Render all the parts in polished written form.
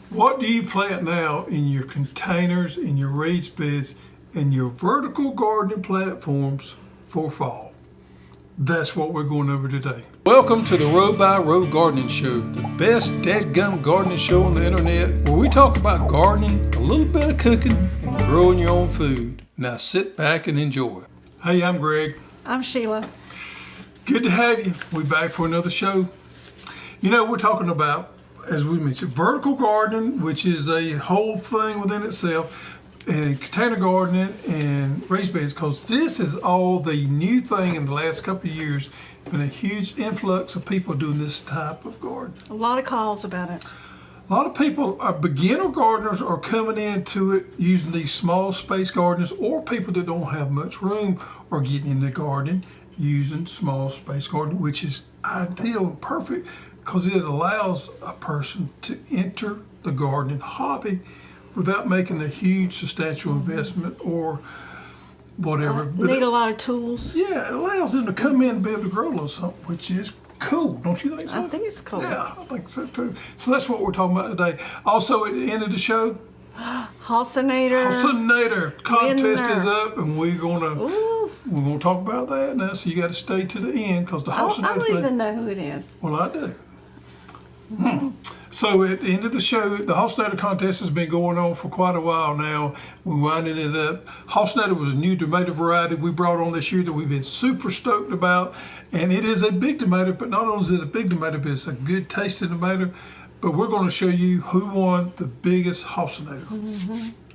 What do you plant now in your containers, in your raised beds, and your vertical gardening platforms for fall? That's what we're going over today. Welcome to the Row by Row Gardening Show, the best dadgum gardening show on the internet, where we talk about gardening, a little bit of cooking, and growing your own food. Now sit back and enjoy. Hey, I'm Greg. I'm Sheila. Good to have you. We're back for another show. You know, we're talking about, as we mentioned, vertical gardening, which is a whole thing within itself, and container gardening and raised beds, because this is all the new thing in the last couple of years. Been a huge influx of people doing this type of garden. A lot of calls about it. A lot of people, beginner gardeners, are coming into it using these small space gardeners, or people that don't have much room are getting into gardening using small space gardening, which is ideal and perfect because it allows a person to enter the gardening hobby without making a huge substantial investment or whatever. Need a lot of tools. Yeah, it allows them to come in and be able to grow a little something, which is cool. Don't you think so? I think it's cool. Yeah, I think so too. So that's what we're talking about today. Also, at the end of the show, Hossinator contest winner is up, and we're gonna talk about that now. So you got to stay to the end because the Hossinator. I don't even know who it is. Well, I do. So at the end of the show, the Hossinator contest has been going on for quite a while now. We're winding it up. Hossinator was a new tomato variety we brought on this year that we've been super stoked about. And it is a big tomato, but not only is it a big tomato, but it's a good tasting tomato. But we're going to show you who won the biggest Hossinator.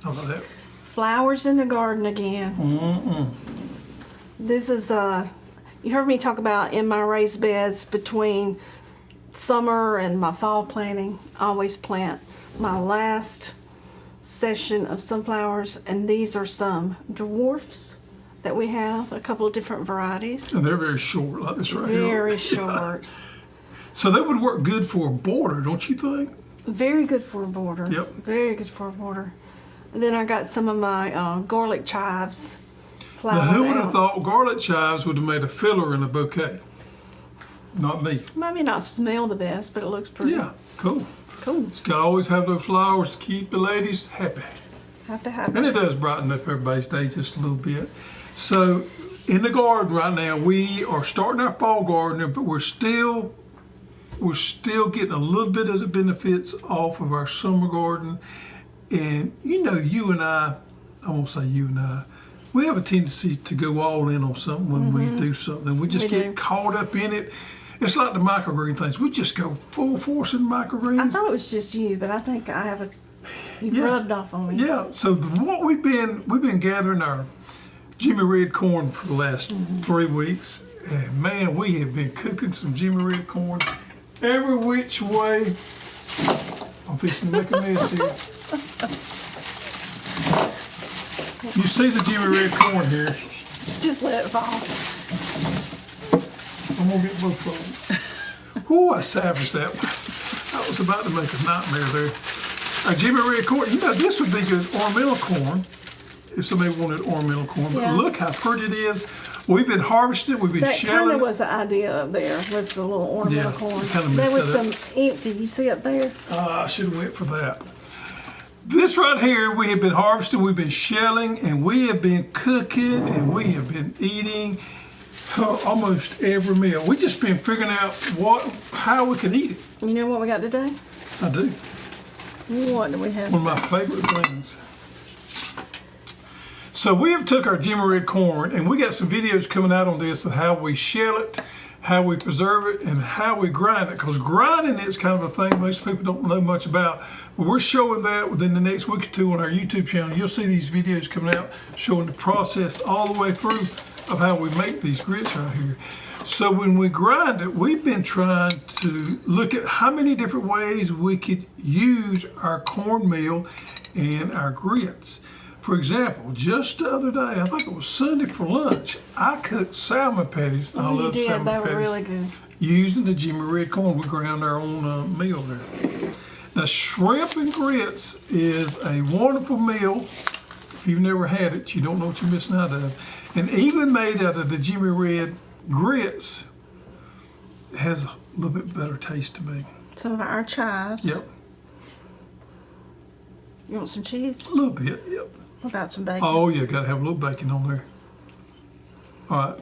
How about that? Flowers in the garden again. This is, you heard me talk about in my raised beds between summer and my fall planting. I always plant my last session of sunflowers, and these are some dwarfs that we have, a couple of different varieties. And they're very short, like this right here. Very short. So that would work good for a border, don't you think? Very good for a border. Yep. Very good for a border. And then I got some of my garlic chives. Now, who would have thought garlic chives would have made a filler in a bouquet? Not me. Maybe not smell the best, but it looks pretty. Yeah, cool. Cool. It's got to always have those flowers to keep the ladies happy. Happy. And it does brighten up everybody's day just a little bit. So in the garden right now, we are starting our fall gardening, but we're still getting a little bit of the benefits off of our summer garden. And you know, you and I won't say you and I, we have a tendency to go all in on something when we do something. We just get caught up in it. It's like the microgreen things. We just go full force in microgreens. I thought it was just you, but I think I have you've rubbed off on me. Yeah, so what we've been gathering our Jimmy Red corn for the last 3 weeks. And man, we have been cooking some Jimmy Red corn every which way. I'm fixing to make a mess here. You see the Jimmy Red corn here. Just let it fall. I'm gonna get both of them. Oh, I savaged that one. I was about to make a nightmare there. Jimmy Red corn, you know, this would be good ornamental corn if somebody wanted ornamental corn. But look how pretty it is. We've been harvesting, we've been shelling. That kind of was the idea up there, was the little ornamental corn. There was some empty, you see up there? I should have went for that. This right here, we have been harvesting, we've been shelling, and we have been cooking, and we have been eating almost every meal. We've just been figuring out how we can eat it. You know what we got today? I do. What do we have? One of my favorite things. So we have took our Jimmy Red corn, and we got some videos coming out on this of how we shell it, how we preserve it, and how we grind it. Because grinding is kind of a thing most people don't know much about. But we're showing that within the next week or two on our YouTube channel. You'll see these videos coming out showing the process all the way through of how we make these grits right here. So when we grind it, we've been trying to look at how many different ways we could use our cornmeal and our grits. For example, just the other day, I think it was Sunday for lunch, I cooked salmon patties. I love salmon patties. They were really good. Using the Jimmy Red corn, we ground our own meal there. Now, shrimp and grits is a wonderful meal. If you've never had it, you don't know what you're missing out of. And even made out of the Jimmy Red grits has a little bit better taste to me. Some of our chives. Yep. You want some cheese? A little bit, yep. What about some bacon? Oh, yeah, got to have a little bacon on there. All right.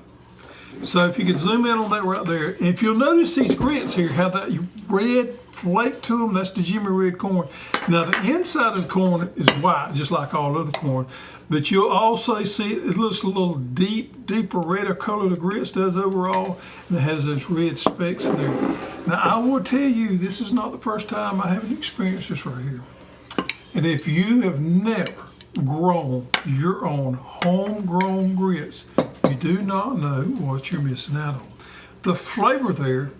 So if you could zoom in on that right there, and if you'll notice these grits here have that red flake to them, that's the Jimmy red corn. Now the inside of the corn is white, just like all other corn, but you'll also see it looks a little deeper redder color the grits does overall, and it has those red specks in there. Now I will tell you, this is not the first time I have experienced this right here. And if you have never grown your own homegrown grits, you do not know what you're missing out on. The flavor there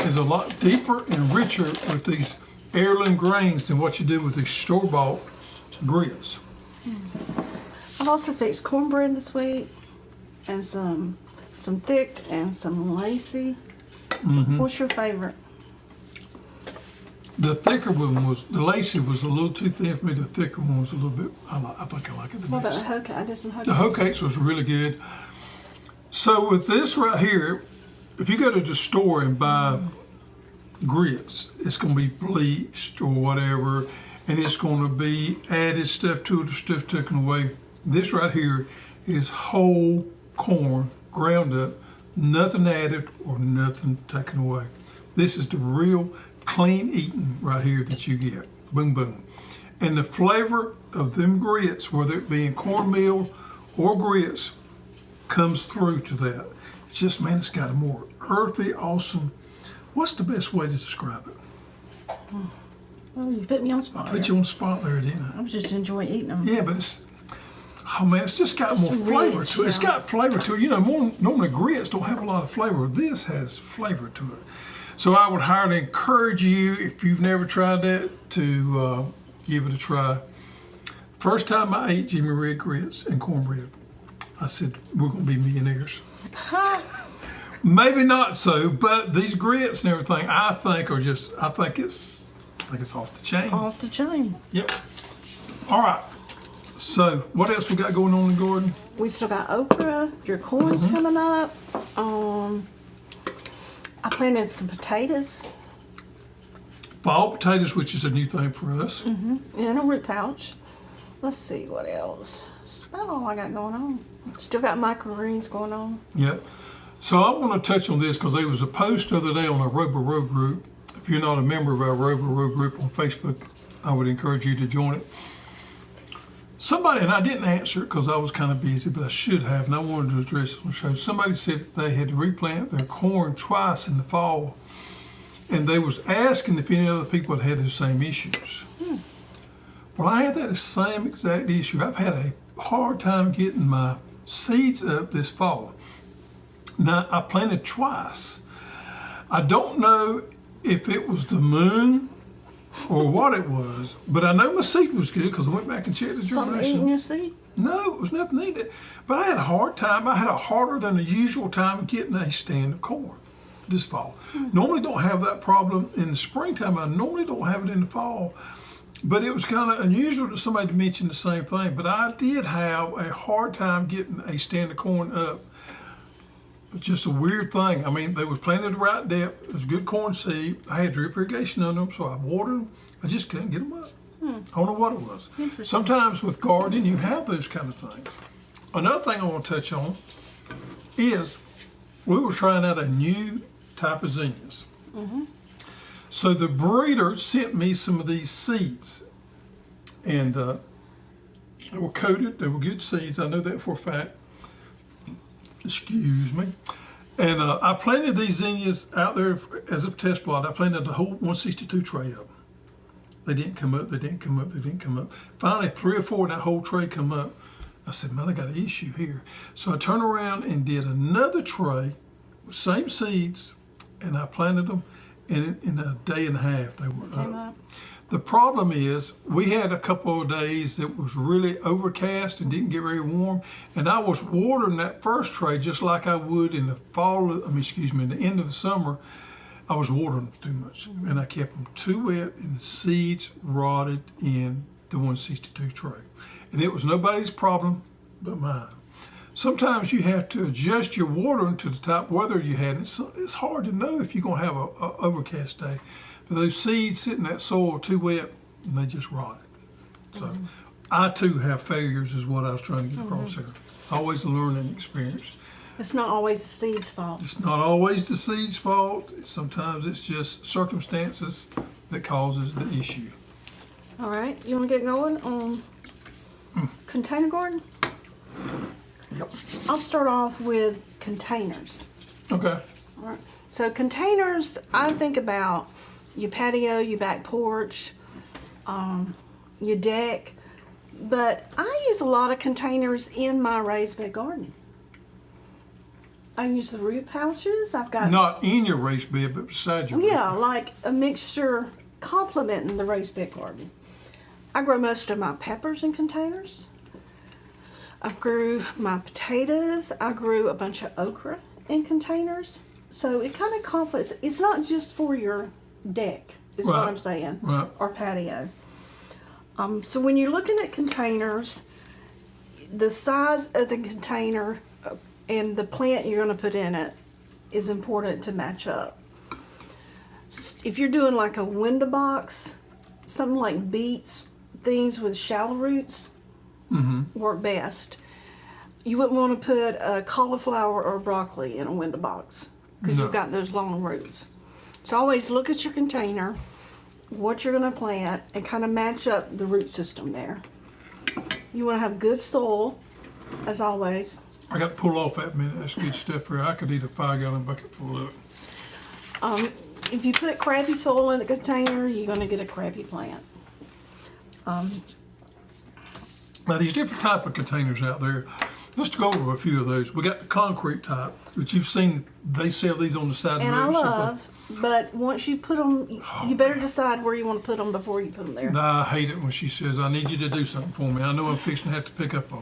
is a lot deeper and richer with these heirloom grains than what you do with these store-bought grits. I've also fixed cornbread this week, and some thick and some lacy. What's your favorite? The thicker one was, the lacy was a little too thin for me. The thicker one was a little bit, I think I like it the What best. about the hoe cake? I did some hoe The cake. hoe cakes was really good. So with this right here, if you go to the store and buy grits, it's going to be bleached or whatever, and it's going to be added stuff to it, stuff taken away. This right here is whole corn, ground up, nothing added or nothing taken away. This is the real clean eating right here that you get. Boom, boom. And the flavor of them grits, whether it be in cornmeal or grits, comes through to that. It's just, man, it's got a more earthy, awesome. What's the best way to describe it? Oh, you put me on the spot. Put you on the spot there, didn't I? I was just enjoying eating them. Yeah, but it's, oh man, it's just got more It's flavor rich, to it. It's yeah. got flavor to it. You know, normally grits don't have a lot of flavor. This has flavor to it. So I would highly encourage you, if you've never tried that, to give it a try. First time I ate Jimmy Red grits and cornbread, I said, we're going to be millionaires. Maybe not so, but these grits and everything, I think are just, I think it's off the chain. Off the chain. Yep. All right. So what else we got going on in the garden? We still got okra. Your corn's coming up. I planted some potatoes Fall potatoes, which is a new thing for us. in a root pouch. Let's see what else. That's about all I got going on. Still got microgreens going on. Yep. So I want to touch on this because there was a post the other day on our Robo group. If you're not a member of our Robo group on Facebook, I would encourage you to join it. Somebody, and I didn't answer it because I was kind of busy, but I should have, and I wanted to address it on the show. Somebody said they had to replant their corn twice in the fall, and they was asking if any other people had had the same issues. Well, I had that same exact issue. I've had a hard time getting my seeds up this fall. Now, I planted twice. I don't know if it was the moon or what it was, but I know my seed was good because I went back and checked the Something germination. eating your seed? No, it was nothing needed. But I had a hard time. I had a harder than the usual time getting a stand of corn this fall. Normally don't have that problem in the springtime. I normally don't have it in the fall. But it was kind of unusual that somebody mentioned the same thing. But I did have a hard time getting a stand of corn up. It's just a weird thing. I mean, they was planted the right depth. It was good corn seed. I had drip irrigation on them, so I watered them. I just couldn't get them up. I don't know what it was. Sometimes with gardening, you have those kind of things. Another thing I want to touch on is we were trying out a new type of zinnias. So the breeder sent me some of these seeds, and they were coated. They were good seeds. I know that for a fact. Excuse me. And I planted these zinnias out there as a test plot. I planted the whole 162 tray of them. They didn't come up, they didn't come up, they didn't come up. Finally, 3 or 4 in that whole tray come up. I said, man, I got an issue here. So I turned around and did another tray with same seeds, and I planted them, and in a day and a half they were up. The problem is we had a couple of days that was really overcast and didn't get very warm, and I was watering that first tray just like I would in the fall, in the end of the summer. I was watering them too much, and I kept them too wet, and the seeds rotted in the 162 tray. And it was nobody's problem but mine. sometimes you have to adjust your watering to the type of weather you had. It's hard to know if you're going to have a overcast day. But those seeds sit in that soil too wet, and they just rotted. So I too have failures is what I was trying to get across here. It's always a learning experience. It's not always the seed's fault. It's not always the seed's fault. Sometimes it's just circumstances that causes the issue. All right, you want to get going on container garden? Yep. I'll start off with containers. Okay. All right. So containers, I think about your patio, your back porch, your deck, but I use a lot of containers in my raised bed garden. I use the root pouches. I've got Not in your raised bed, but beside your raised yeah, bed. like a mixture complementing the raised bed garden. I grow most of my peppers in containers. I grew my potatoes. I grew a bunch of okra in containers. So it kind of complements. It's not just for your deck, is what Right. I'm saying, Right. or patio. So when you're looking at containers, the size of the container and the plant you're going to put in it is important to match up. If you're doing like a window box, something like beets, things with shallow roots work best. You wouldn't want to put a cauliflower or broccoli in a window box because No. you've got those long roots. So always look at your container, what you're going to plant, and kind of match up the root system there. You want to have good soil, as always. I got to pull off that minute. That's good stuff here. I could eat a 5-gallon bucket full of it. If you put crappy soil in the container, you're going to get a crappy plant. Now, these different type of containers out there, let's go over a few of those. We got the concrete type, which you've seen. They sell these on the side And of I the road. love, but once you put them, you better decide where you want to put them before you put them there. I hate it when she says, I need you to do something for me. I know I'm fixing to have to pick up a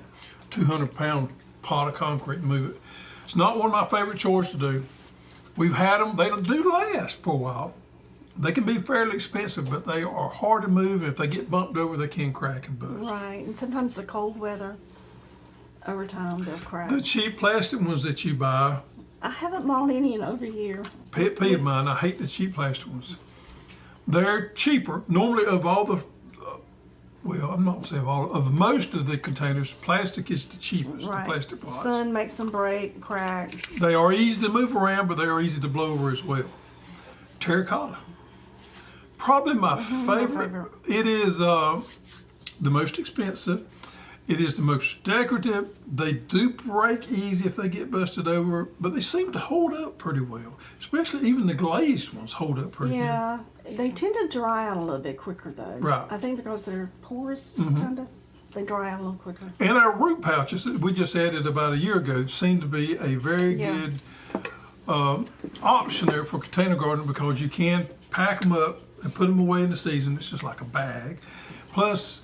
200-pound pot of concrete and move it. It's not one of my favorite chores to do. We've had them. They do last for a while. They can be fairly expensive, but they are hard to move. If they get bumped over, they can crack and buzz. Right, and sometimes the cold weather, over time, they'll crack. The cheap plastic ones that you buy, I haven't bought any in over a year. pet peeve of mine, I hate the cheap plastic ones. They're cheaper. Normally, of all the, well, I'm not going to say of all, of most of the containers, plastic is the cheapest, Right. the plastic pots. Sun makes them break, crack. They are easy to move around, but they are easy to blow over as well. Terracotta. Probably my favorite. It is the most expensive. It is the most decorative. They do break easy if they get busted over, but they seem to hold up pretty well. Especially even the glazed ones hold up pretty Yeah, they tend to dry out a little bit quicker though. Right. I think because they're porous, kind of, they dry out a little quicker. good. And our root pouches that we just added about a year ago seem to be a very Yeah. good option there for container gardening because you can pack them up and put them away in the season. It's just like a bag. Plus,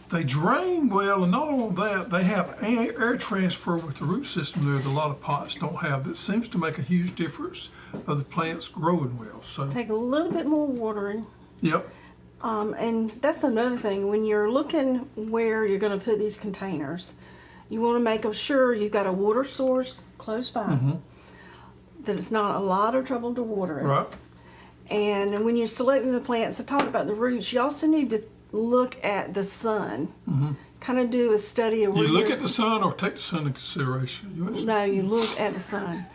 they drain well, and not only that, they have air transfer with the root system there that a lot of pots don't have. That seems to make a huge difference of the plants growing well. So, Take a little bit more watering. yep, And that's another thing. When you're looking where you're going to put these containers, you want to make sure you've got a water source close by, that it's not a lot of trouble to water it. right. And when you're selecting the plants, I talked about the roots, you also need to look at the sun. Kind of do a study of where You look you're- at the sun or take the sun into consideration. No, you look at the sun.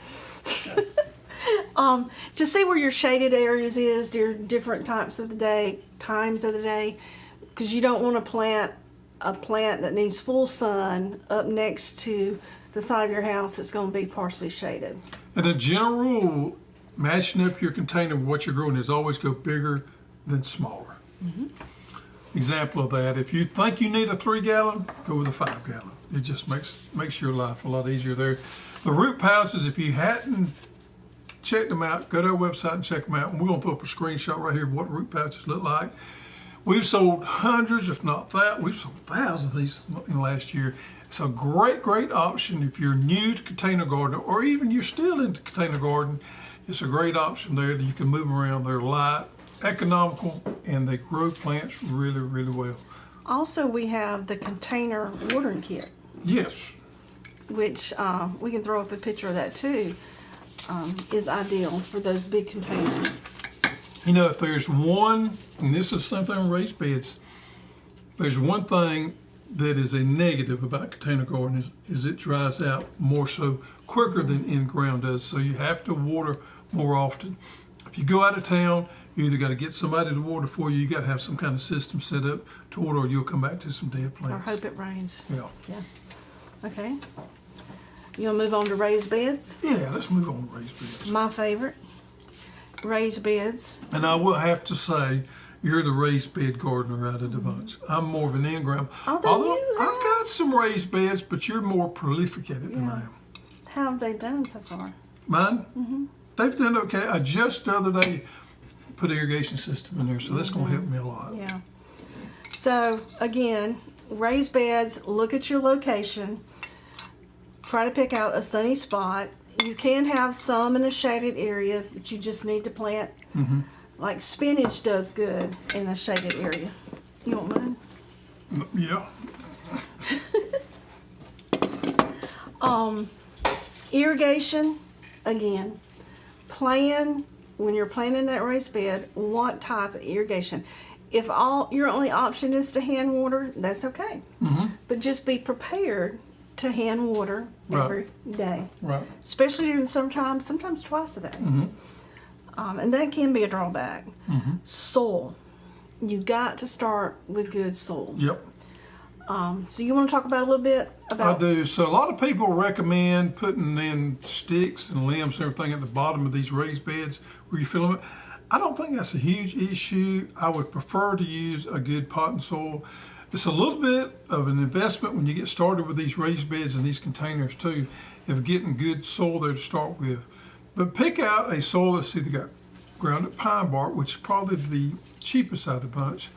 To see where your shaded areas is during different times of the day, because you don't want to plant a plant that needs full sun up next to the side of your house that's going to be partially shaded. And a general rule, matching up your container with what you're growing is always go bigger than smaller. Example of that, if you think you need a 3-gallon, go with a 5-gallon. It just makes your life a lot easier there. The root pouches, if you hadn't checked them out, go to our website and check them out. And we're going to put up a screenshot right here of what root pouches look like. We've sold hundreds, if not that, we've sold thousands of these in the last year. It's a great, great option if you're new to container gardening, or even you're still into container gardening. It's a great option there that you can move around. They're light, economical, and they grow plants really, really well. Also, we have the container watering kit. Yes. which we can throw up a picture of that too, is ideal for those big containers. You know, if there's one, and this is something on raised beds, there's one thing that is a negative about container gardening is it dries out more so quicker than in-ground does. So you have to water more often. If you go out of town, you either got to get somebody to water for you, you got to have some kind of system set up to water, or you'll come back to some dead plants. Or hope it rains. Yeah. Yeah. Okay. You want to move on to raised beds? Yeah, let's move on to raised beds. My favorite, raised beds. And I will have to say, you're the raised bed gardener out of the bunch. I'm more of an in-ground. Although I've got some raised beds, but you're more prolific at it than I am. How have they done so far? Mine? Mm-hmm. They've done okay. I just the other day put an irrigation system in there, so that's going to help me a lot. Yeah. So again, raised beds, look at your location. Try to pick out a sunny spot. You can have some in a shaded area, but you just need to plant. Mm-hmm. Like spinach does good in a shaded area. You want mine? Yeah. Irrigation, again, plan when you're planting that raised bed, what type of irrigation. If your only option is to hand water, that's okay. Mm-hmm. But just be prepared to hand water every day. Right. Especially during sometimes twice a day. Mm-hmm. And that can be a drawback. Mm-hmm. Soil. You got to start with good soil. Yep. So you want to talk about a little bit about... I do. So a lot of people recommend putting in sticks and limbs and everything at the bottom of these raised beds where you fill them up. I don't think that's a huge issue. I would prefer to use a good potting soil. It's a little bit of an investment when you get started with these raised beds and these containers too, of getting good soil there to start with. But pick out a soil that's either got ground up pine bark, which is probably the cheapest out of the bunch,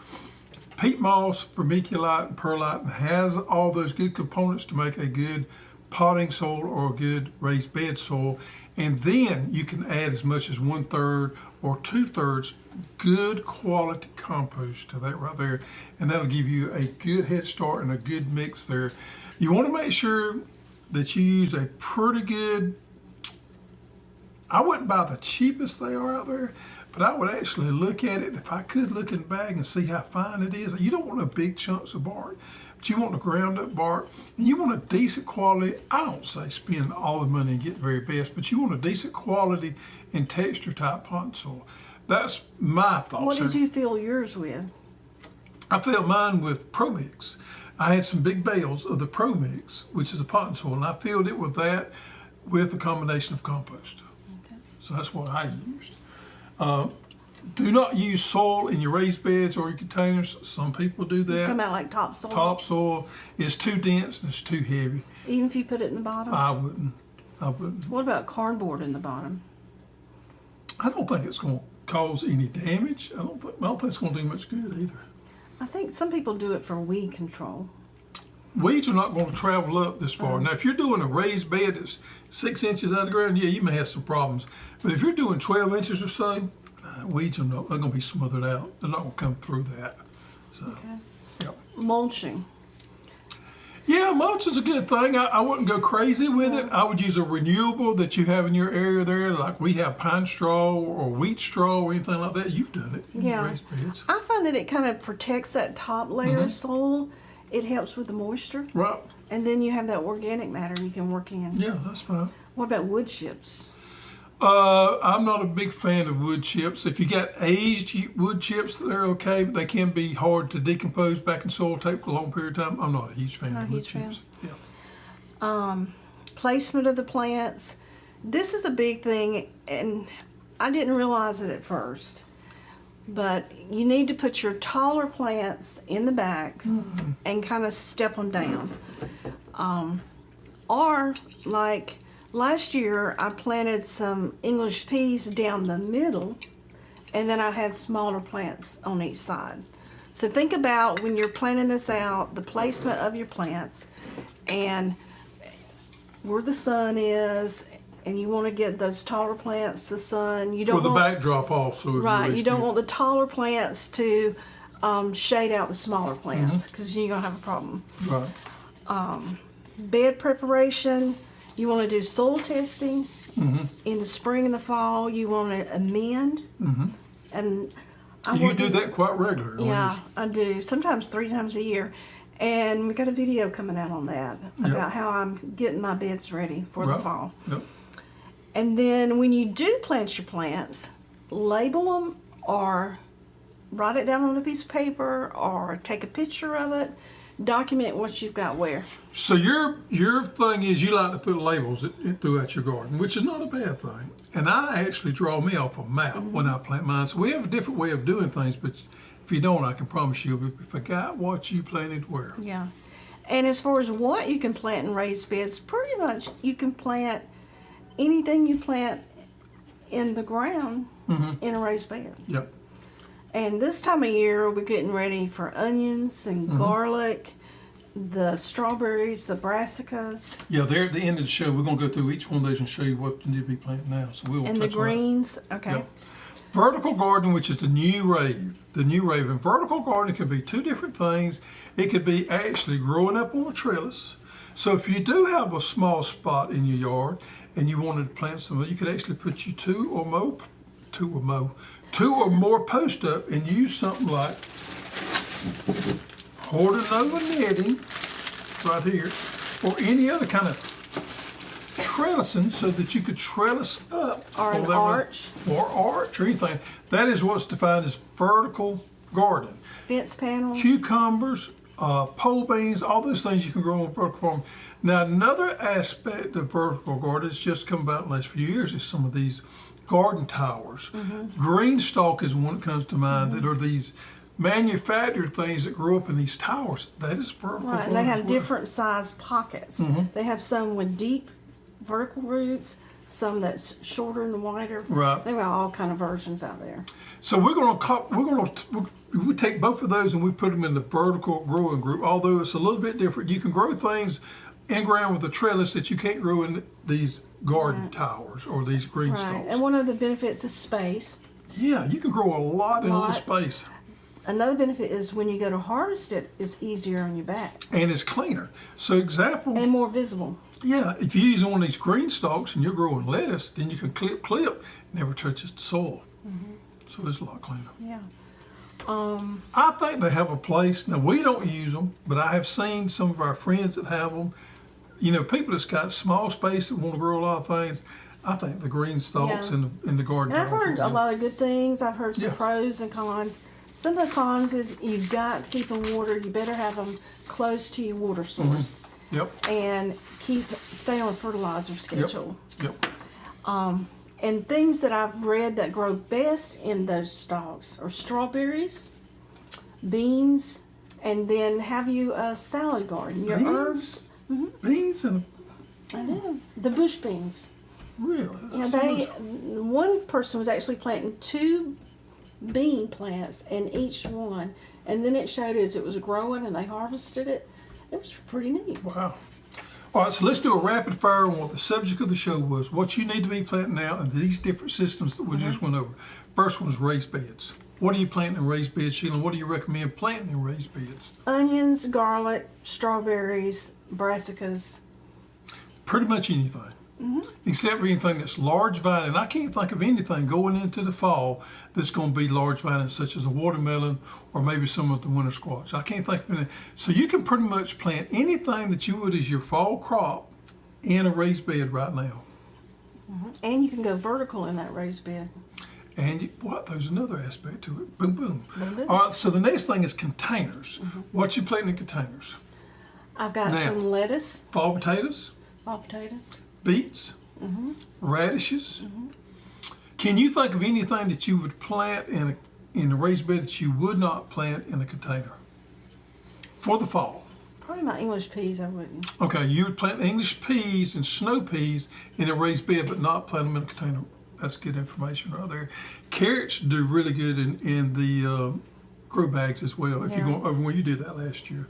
peat moss, vermiculite, and perlite, and has all those good components to make a good potting soil or a good raised bed soil. And then you can add as much as 1/3 or 2/3 good quality compost to that right there. And that'll give you a good head start and a good mix there. You want to make sure that you use a pretty good, I wouldn't buy the cheapest they are out there, but I would actually look at it, if I could, look in the bag and see how fine it is. You don't want a big chunks of bark, but you want a ground up bark, and you want a decent quality. I don't say spend all the money and get the very best, but you want a decent quality and texture type potting soil. That's my thoughts. What did you fill yours with? I filled mine with Pro Mix. I had some big bales of the Pro Mix, which is a potting soil, and I filled it with that with a combination of compost. Okay. So that's what I used. Do not use soil in your raised beds or your containers. Some people do that. Come out like topsoil. Topsoil is too dense and it's too heavy. Even if you put it in the bottom? I wouldn't. What about cardboard in the bottom? I don't think it's going to cause any damage. I don't think it's going to do much good either. I think some people do it for weed control. Weeds are not going to travel up this far. Now, if you're doing a raised bed that's 6 inches out of the ground, yeah, you may have some problems. But if you're doing 12 inches or so, weeds are not, they're going to be smothered out. They're not going to come through that. So, okay. Yep. Mulching. Yeah, mulch is a good thing. I wouldn't go crazy with it. I would use a renewable that you have in your area there, like we have pine straw or wheat straw or anything like that. You've done it in your raised beds. I find that it kind of protects that top layer of soil. It helps with the moisture. Right. And then you have that organic matter you can work in. Yeah, that's fine. What about wood chips? I'm not a big fan of wood chips. If you got aged wood chips, they're okay, but they can be hard to decompose back in soil, take a long period of time. I'm not a huge fan of wood chips. Yeah. Placement of the plants. This is a big thing, and I didn't realize it at first. But you need to put your taller plants in the back and kind of step them down. Or like last year, I planted some English peas down the middle, and then I had smaller plants on each side. So think about when you're planning this out, the placement of your plants and where the sun is, and you want to get those taller plants the sun. You don't for the backdrop also. Right, you don't want the taller plants to shade out the smaller plants because you're going to have a problem. Right. bed preparation, you want to do soil testing. In the spring and the fall, you want to amend. And You do that quite regularly. yeah, I do. Sometimes 3 times a year. And we got a video coming out on that about how I'm getting my beds ready for the fall. Yep. And then when you do plant your plants, label them or write it down on a piece of paper or take a picture of it. Document what you've got where. So your thing is you like to put labels throughout your garden, which is not a bad thing. And I actually draw me off a map when I plant mine. So we have a different way of doing things, but if you don't, I can promise you, we forgot what you planted where. Yeah. And as far as what you can plant in raised beds, pretty much you can plant anything you plant in the ground in a raised bed. Yep. And this time of year, we're getting ready for onions and garlic, the strawberries, the brassicas. Yeah, there at the end of the show, we're going to go through each one of those and show you what you need to be planting now. So we'll And the touch on that. greens. Okay. Yep. Vertical gardening, which is the new rave. The new rave. And vertical gardening can be 2 different things. It could be actually growing up on a trellis. So if you do have a small spot in your yard and you wanted to plant some, you could actually put you 2 or more posts up and use something like Hossinator netting right here, or any other kind of trellising, so that you could trellis up Or an arch. or anything. That is what's defined as vertical gardening. Fence panels. Cucumbers, pole beans, all those things you can grow on vertical farm. Now, another aspect of vertical gardening that's just come about in the last few years is some of these garden towers. Green stalk is one that comes to mind, that are these manufactured things that grow up in these towers. That is vertical Right, and gardening they as have well. different size pockets. They have some with deep vertical roots, some that's shorter and wider. Right. They've got all kind of versions out there. So we take both of those and we put them in the vertical growing group. Although it's a little bit different, you can grow things in ground with a trellis that you can't grow in these garden towers or these green Right, stalks. and one of the benefits is space. Yeah, you can grow a lot in a little space. Another benefit is when you go to harvest it, it's easier on your back And it's cleaner. So example, and more visible. yeah, if you use one of these green stalks and you're growing lettuce, then you can clip, never touches the soil. So it's a lot cleaner. Yeah. I think they have a place. Now, we don't use them, but I have seen some of our friends that have them. You know, people that's got small space that want to grow a lot of things. I think the green stalks Yeah. in the garden. And I've heard a lot of good things. I've heard some Yeah. pros and cons. Some of the cons is you've got to keep them watered. You better have them close to your water source. Yep, And stay on a fertilizer schedule. yep. And things that I've read that grow best in those stalks are strawberries, beans, and then have you a salad garden. Your herbs. Beans and I know. The bush beans. really. Yeah, one person was actually planting 2 bean plants in each one, and then it showed as it was growing and they harvested it. It was pretty neat. Wow. All right, so let's do a rapid fire on what the subject of the show was, what you need to be planting now, and these different systems that we just went over. First one was raised beds. What are you planting in raised beds, Sheila? What do you recommend planting in raised beds? Onions, garlic, strawberries, brassicas. Pretty much anything. Except for anything that's large vine. And I can't think of anything going into the fall that's going to be large vine, such as a watermelon or maybe some of the winter squash. I can't think of anything. So you can pretty much plant anything that you would as your fall crop in a raised bed right now. And you can go vertical in that raised bed. And there's another aspect to it. Boom, boom. Boom, boom. All right, so the next thing is containers. What you planting in containers? I've got Now. some lettuce, Fall potatoes, fall potatoes. beets, radishes. Can you think of anything that you would plant in a raised bed that you would not plant in a container for the fall? Probably my English peas I wouldn't. Okay, you would plant English peas and snow peas in a raised bed, but not plant them in a container. That's good information right there. Carrots do really good in the grow bags as well. If you go over where you did that last year.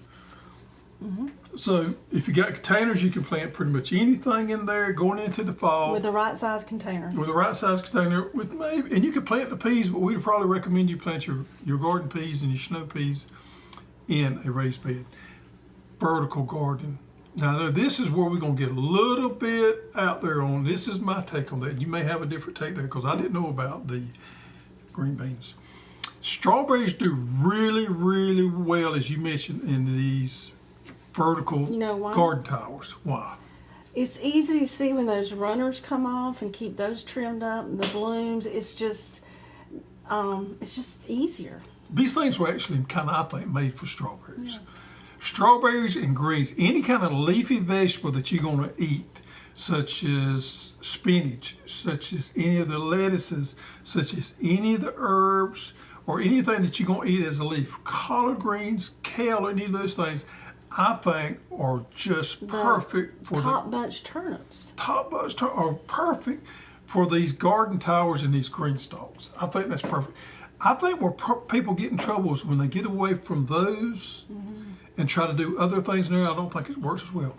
So if you got containers, you can plant pretty much anything in there going into the fall. With the right size container. With the right size container, with maybe, and you could plant the peas, but we'd probably recommend you plant your garden peas and your snow peas in a raised bed. Vertical garden Now, this is where we're going to get a little bit out there on. This is my take on that. You may have a different take there because I didn't know about the green beans. Strawberries do really, really well, as you mentioned, in these vertical garden towers. Why? It's easy to see when those runners come off and keep those trimmed up, and the blooms. It's just easier. These things were actually kind of, I think, made for strawberries. Yeah. Strawberries and greens, any kind of leafy vegetable that you're going to eat, such as spinach, such as any of the lettuces, such as any of the herbs, or anything that you're going to eat as a leaf, collard greens, kale, any of those things, I think are just perfect for top bunch turnips. Top bunch turnips are perfect for these garden towers and these green stalks. I think that's perfect. I think where people get in trouble is when they get away from those and try to do other things in there. I don't think it works as well.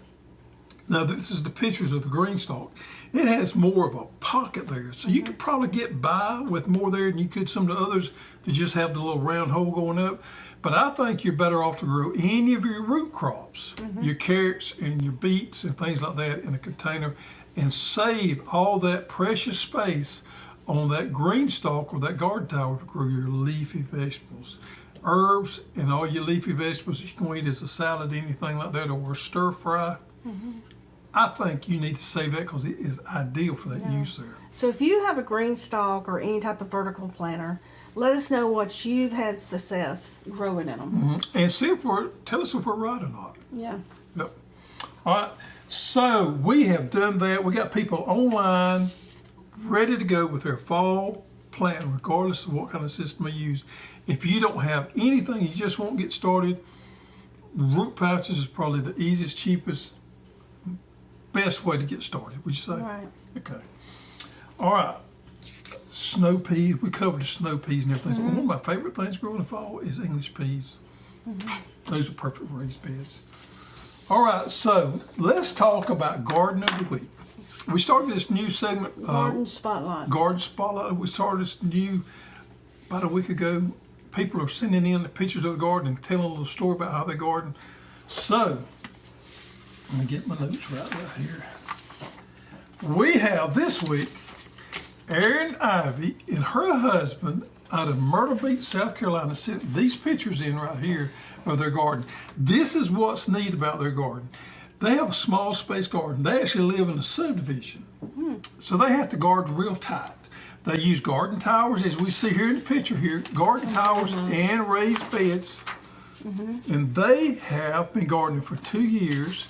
Now, this is the pictures of the green stalk. It has more of a pocket there, so you could probably get by with more there than you could some of the others that just have the little round hole going up. But I think you're better off to grow any of your root crops, your carrots and your beets and things like that in a container, and save all that precious space on that green stalk or that garden tower to grow your leafy vegetables. Herbs and all your leafy vegetables that you can eat as a salad, anything like that, or a stir fry. I think you need to save that because it is ideal for that use there. So if you have a green stalk or any type of vertical planter, let us know what you've had success growing in them. And see if tell us if we're right or not. Yeah. Yep. All right. So we have done that. We got people online ready to go with their fall plant, regardless of what kind of system they use. If you don't have anything, you just won't get started, root pouches is probably the easiest, cheapest, best way to get started, would you say? Right. Okay. All right. Snow peas. We covered the snow peas and everything. One of my favorite things growing in the fall is English peas. Those are perfect raised beds. All right. So let's talk about Garden of the Week. We started this new segment. Garden Spotlight. Garden Spotlight. We started this new about a week ago. People are sending in the pictures of the garden and telling a little story about how they garden. So let me get my notes right here. We have this week Erin Ivy and her husband out of Myrtle Beach, South Carolina, sent these pictures in right here of their garden. This is what's neat about their garden. They have a small space garden. They actually live in a subdivision. So they have to garden real tight. They use garden towers, as we see here in the picture here, garden towers and raised beds. And they have been gardening for 2 years.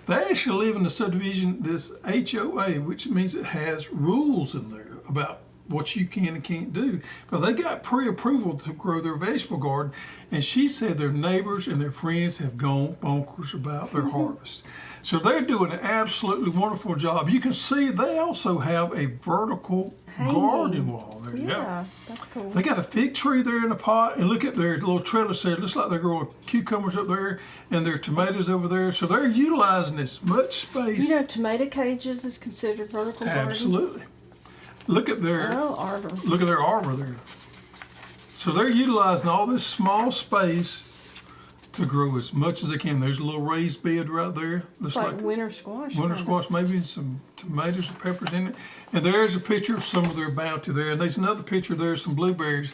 They actually live in a subdivision, this HOA, which means it has rules in there about what you can and can't do. But they got pre-approval to grow their vegetable garden, and she said their neighbors and their friends have gone bonkers about their harvest. So they're doing an absolutely wonderful job. You can see they also have a vertical garden wall there. Yeah, that's cool. They got a fig tree there in a pot, and look at their little trellis there. It looks like they're growing cucumbers up there and their tomatoes over there. So they're utilizing as much space. You know, tomato cages is considered vertical garden. Absolutely. Look at their arbor. Look at their arbor there. So they're utilizing all this small space to grow as much as they can. There's a little raised bed right there. Looks like winter squash. Winter squash, maybe, and some tomatoes and peppers in it. And there's a picture of some of their bounty there. And there's another picture there, some blueberries.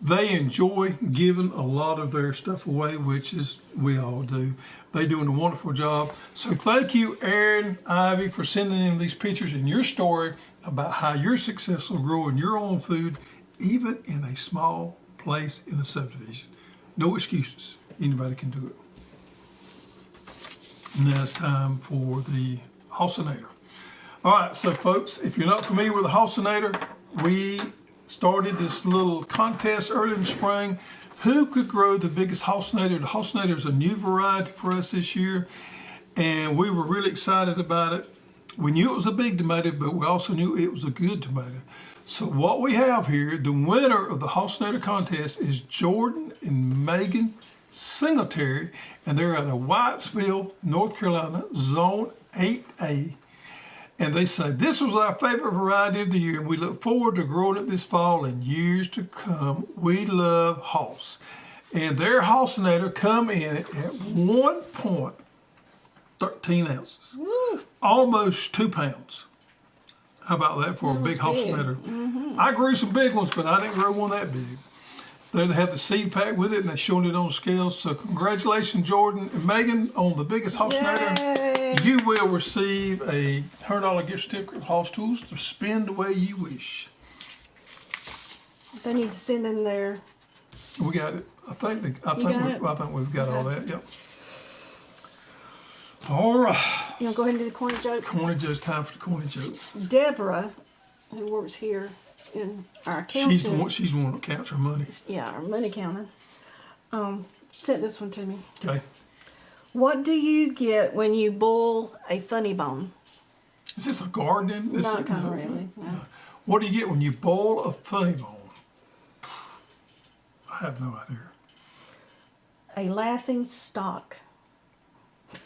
They enjoy giving a lot of their stuff away, which is we all do. They're doing a wonderful job. So thank you, Erin Ivy, for sending in these pictures and your story about how you're successful growing your own food, even in a small place in a subdivision. No excuses. Anybody can do it. Now it's time for the Hossinator. All right, so folks, if you're not familiar with the Hossinator, we started this little contest early in the spring. Who could grow the biggest Hossinator? The Hossinator is a new variety for us this year, and we were really excited about it. We knew it was a big tomato, but we also knew it was a good tomato. So what we have here, the winner of the Hossinator contest is Jordan and Megan Singletary, and they're out of Whitesville, North Carolina, Zone 8A. And they say, this was our favorite variety of the year, and we look forward to growing it this fall and years to come. We love Hoss. And their Hossinator come in at 1.4 13 ounces. Woo. Almost 2 pounds. How about that for a big Hossinator? I grew some big ones, but I didn't grow one that big. They had the seed pack with it, and they showed it on scales. So congratulations, Jordan and Megan, on the biggest Hossinator. Yay. You will receive a $100 gift certificate of Hosstools to spend the way you wish. They need to send in their. We got it. I think we've got all that. Yep. All right. You want to go ahead and do the corny joke? Corny joke. Time for the corny joke. Deborah, who works here in our accounting. She's the one that counts her money. Yeah, our money counter. Sent this one to me. Okay. What do you get when you boil a funny bone? Is this a garden? Not kind of really. No. What do you get when you boil a funny bone? I have no idea. A laughing stock.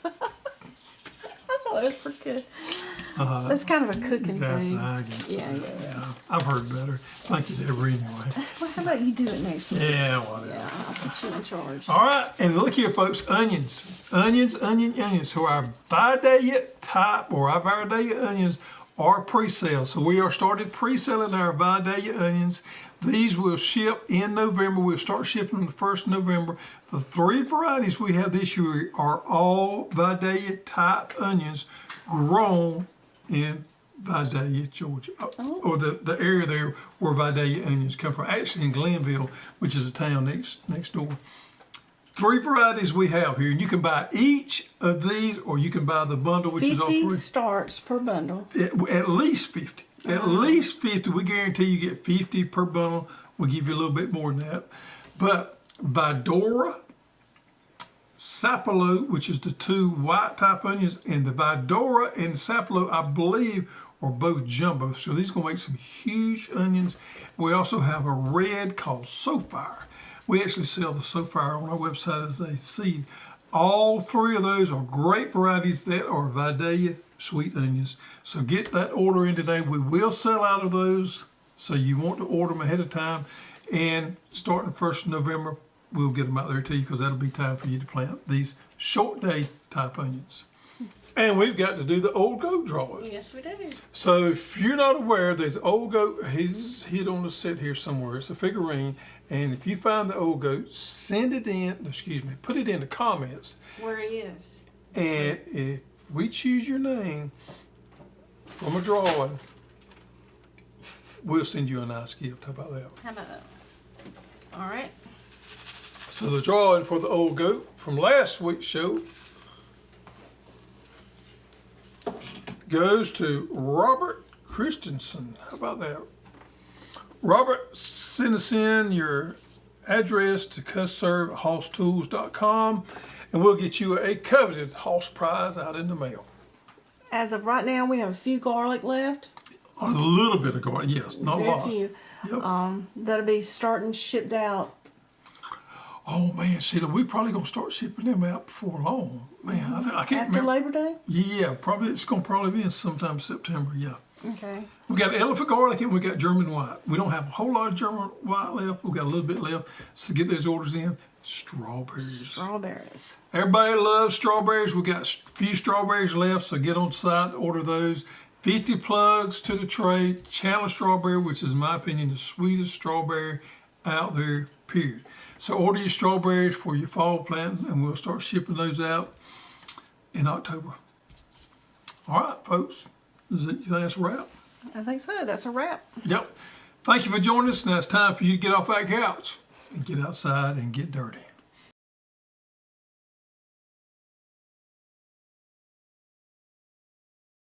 I thought that was pretty good. That's kind of a cooking thing. I guess. Yeah. I've heard better. Thank you, Deborah, anyway. Well, how about you do it next week? Yeah, whatever. Yeah, I'll put you in charge. All right, and look here, folks, onions. Onions. So our Vidalia type or our Vidalia onions are pre-sale. So we are started pre-selling our Vidalia onions. These will ship in November. We'll start shipping them the 1st of November. The 3 varieties we have this year are all Vidalia type onions grown in Vidalia, Georgia, or the area there where Vidalia onions come from. Actually, in Glenville, which is a town next door. 3 varieties we have here, and you can buy each of these, or you can buy the bundle, which is all 50 free. starts per bundle. At least 50. At least 50. We guarantee you get 50 per bundle. We'll give you a little bit more than that. But Vidora, Sapelo, which is the 2 white type onions, and the Vidora and Sapelo, I believe, are both jumbo. So these are going to make some huge onions. We also have a red called Sofire. We actually sell the Sofire on our website as a seed. All 3 of those are great varieties that are Vidalia sweet onions. So get that order in today. We will sell out of those, so you want to order them ahead of time. And starting 1st of November, we'll get them out there to you, because that'll be time for you to plant these short day type onions. And we've got to do the old goat drawing. Yes, we do. So if you're not aware, there's an old goat. He's hid on the set here somewhere. It's a figurine. And if you find the old goat, send it in, put it in the comments. Where he is. And if we choose your name from a drawing, we'll send you a nice gift. How about that? How about that? All right. So the drawing for the old goat from last week's show goes to Robert Christensen. How about that? Robert, send us in your address to hosstools.com, and we'll get you a coveted Hoss prize out in the mail. As of right now, we have a few garlic left. A little bit of garlic, yes, not a lot. Very few. Yep. That'll be starting shipped out. Oh man, Sheila, we probably gonna start shipping them out before long. Man, I can't After remember. Labor Day? Yeah, probably it's gonna be in sometime September. Yeah. Okay. We got elephant garlic and we got German white. We don't have a whole lot of German white left. We got a little bit left. So get those orders in. Strawberries. Strawberries. Everybody loves strawberries. We got a few strawberries left, so get on site, order those. 50 plugs to the tray. Chandler strawberry, which is in my opinion the sweetest strawberry out there, period. So order your strawberries for your fall planting, and we'll start shipping those out in October. All right, folks. You think that's a wrap? I think so. That's a wrap. Yep. Thank you for joining us. Now it's time for you to get off that couch and get outside and get dirty.